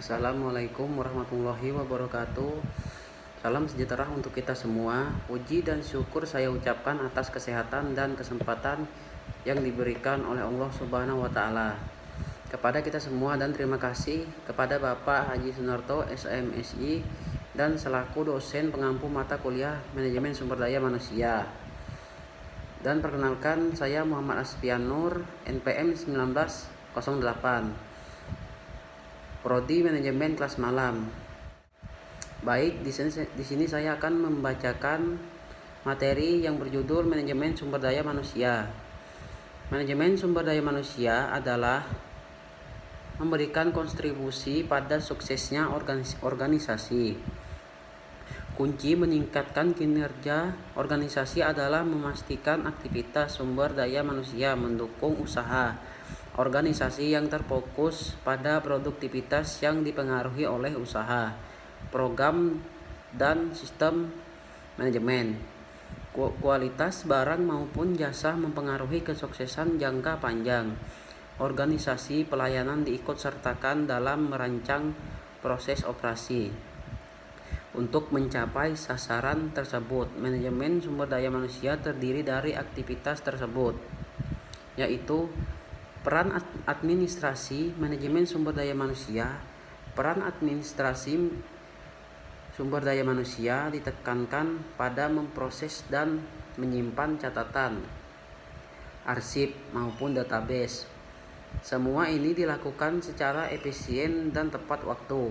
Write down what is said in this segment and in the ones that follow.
Assalamualaikum warahmatullahi wabarakatuh. Salam sejahtera untuk kita semua. Puji dan syukur saya ucapkan atas kesehatan dan kesempatan yang diberikan oleh Allah Subhanahu wa taala kepada kita semua, dan terima kasih kepada Bapak Haji Sunarto SMSI dan selaku dosen pengampu mata kuliah Manajemen Sumber Daya Manusia. Dan perkenalkan, saya Muhammad Aspian Nur, NPM 1908. Prodi Manajemen kelas malam. Baik, di sini saya akan membacakan materi yang berjudul Manajemen Sumber Daya Manusia. Manajemen sumber daya manusia adalah memberikan kontribusi pada suksesnya organisasi. Kunci meningkatkan kinerja organisasi adalah memastikan aktivitas sumber daya manusia mendukung usaha organisasi yang terfokus pada produktivitas yang dipengaruhi oleh usaha, program, dan sistem manajemen. Kualitas barang maupun jasa mempengaruhi kesuksesan jangka panjang. Organisasi pelayanan diikut sertakan dalam merancang proses operasi. Untuk mencapai sasaran tersebut, manajemen sumber daya manusia terdiri dari aktivitas tersebut, yaitu peran administrasi manajemen sumber daya manusia. Peran administrasi sumber daya manusia ditekankan pada memproses dan menyimpan catatan, arsip, maupun database. Semua ini dilakukan secara efisien dan tepat waktu.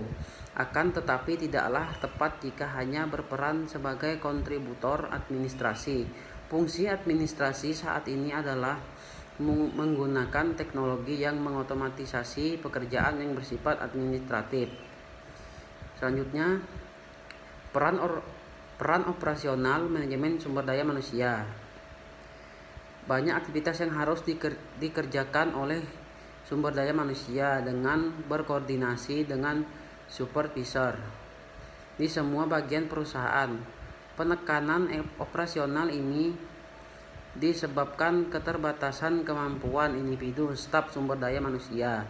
Akan tetapi tidaklah tepat jika hanya berperan sebagai kontributor administrasi. Fungsi administrasi saat ini adalah menggunakan teknologi yang mengotomatisasi pekerjaan yang bersifat administratif. Selanjutnya, peran operasional manajemen sumber daya manusia. Banyak aktivitas yang harus dikerjakan oleh sumber daya manusia dengan berkoordinasi dengan supervisor di semua bagian perusahaan. Penekanan operasional ini disebabkan keterbatasan kemampuan individu staf sumber daya manusia.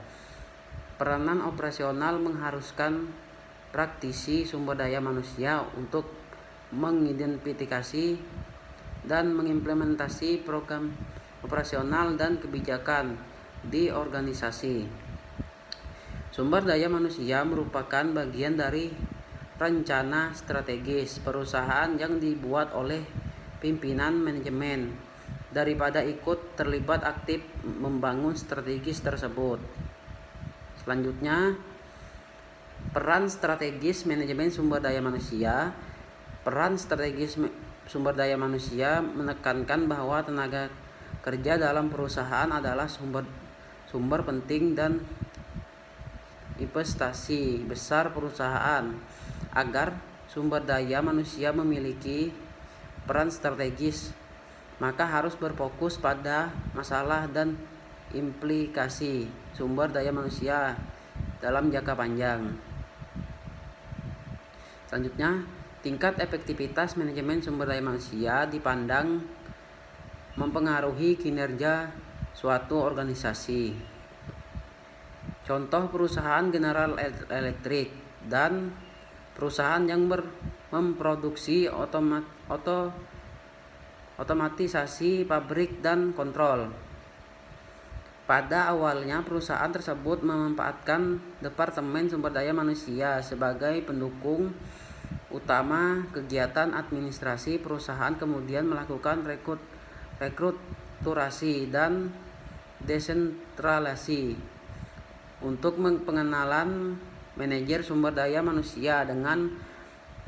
Peranan operasional mengharuskan praktisi sumber daya manusia untuk mengidentifikasi dan mengimplementasi program operasional dan kebijakan di organisasi. Sumber daya manusia merupakan bagian dari rencana strategis perusahaan yang dibuat oleh pimpinan manajemen daripada ikut terlibat aktif membangun strategis tersebut. Selanjutnya, peran strategis manajemen sumber daya manusia. Peran strategis sumber daya manusia menekankan bahwa tenaga kerja dalam perusahaan adalah sumber penting dan investasi besar perusahaan. Agar sumber daya manusia memiliki peran strategis, maka harus berfokus pada masalah dan implikasi sumber daya manusia dalam jangka panjang. Selanjutnya, tingkat efektivitas manajemen sumber daya manusia dipandang mempengaruhi kinerja suatu organisasi. Contoh perusahaan General Electric dan perusahaan yang memproduksi otomatisasi pabrik dan kontrol. Pada awalnya perusahaan tersebut memanfaatkan Departemen Sumber Daya Manusia sebagai pendukung utama kegiatan administrasi perusahaan, kemudian melakukan rekrutasi dan desentralisasi untuk pengenalan manajer sumber daya manusia dengan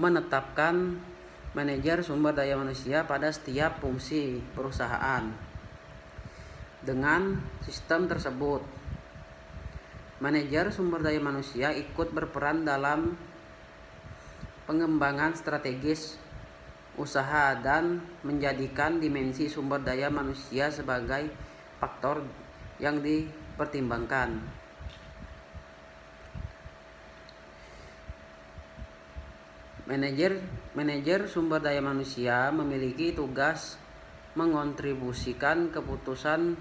menetapkan manajer sumber daya manusia pada setiap fungsi perusahaan. Dengan sistem tersebut, manajer sumber daya manusia ikut berperan dalam pengembangan strategis usaha dan menjadikan dimensi sumber daya manusia sebagai faktor yang dipertimbangkan. Manajer sumber daya manusia memiliki tugas mengontribusikan keputusan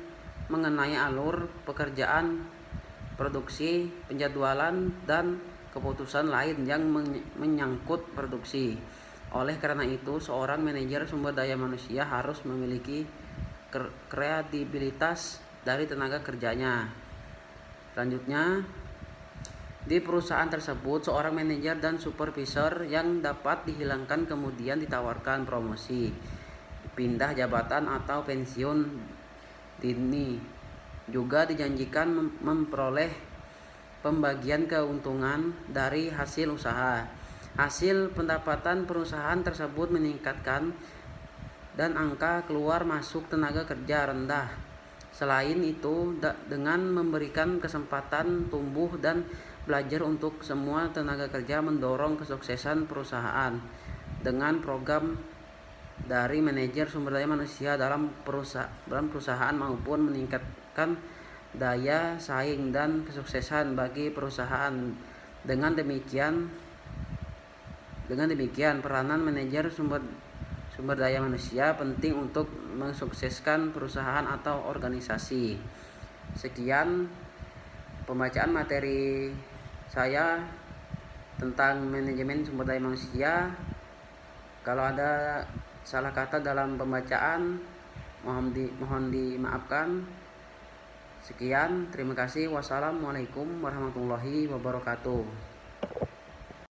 mengenai alur pekerjaan, produksi, penjadwalan, dan keputusan lain yang menyangkut produksi. Oleh karena itu, seorang manajer sumber daya manusia harus memiliki kreativitas dari tenaga kerjanya. Selanjutnya, di perusahaan tersebut, seorang manajer dan supervisor yang dapat dihilangkan kemudian ditawarkan promosi, pindah jabatan atau pensiun dini. Juga dijanjikan memperoleh pembagian keuntungan dari hasil usaha. Hasil pendapatan perusahaan tersebut meningkatkan dan angka keluar masuk tenaga kerja rendah. Selain itu, dengan memberikan kesempatan tumbuh dan belajar untuk semua tenaga kerja, mendorong kesuksesan perusahaan. Dengan program dari manajer sumber daya manusia dalam perusahaan maupun meningkatkan daya saing dan kesuksesan bagi perusahaan. Dengan demikian peranan manajer sumber daya manusia penting untuk mensukseskan perusahaan atau organisasi. Sekian pembacaan materi saya tentang manajemen sumber daya manusia. Kalau ada salah kata dalam pembacaan, mohon dimaafkan. Sekian, terima kasih. Wassalamualaikum warahmatullahi wabarakatuh.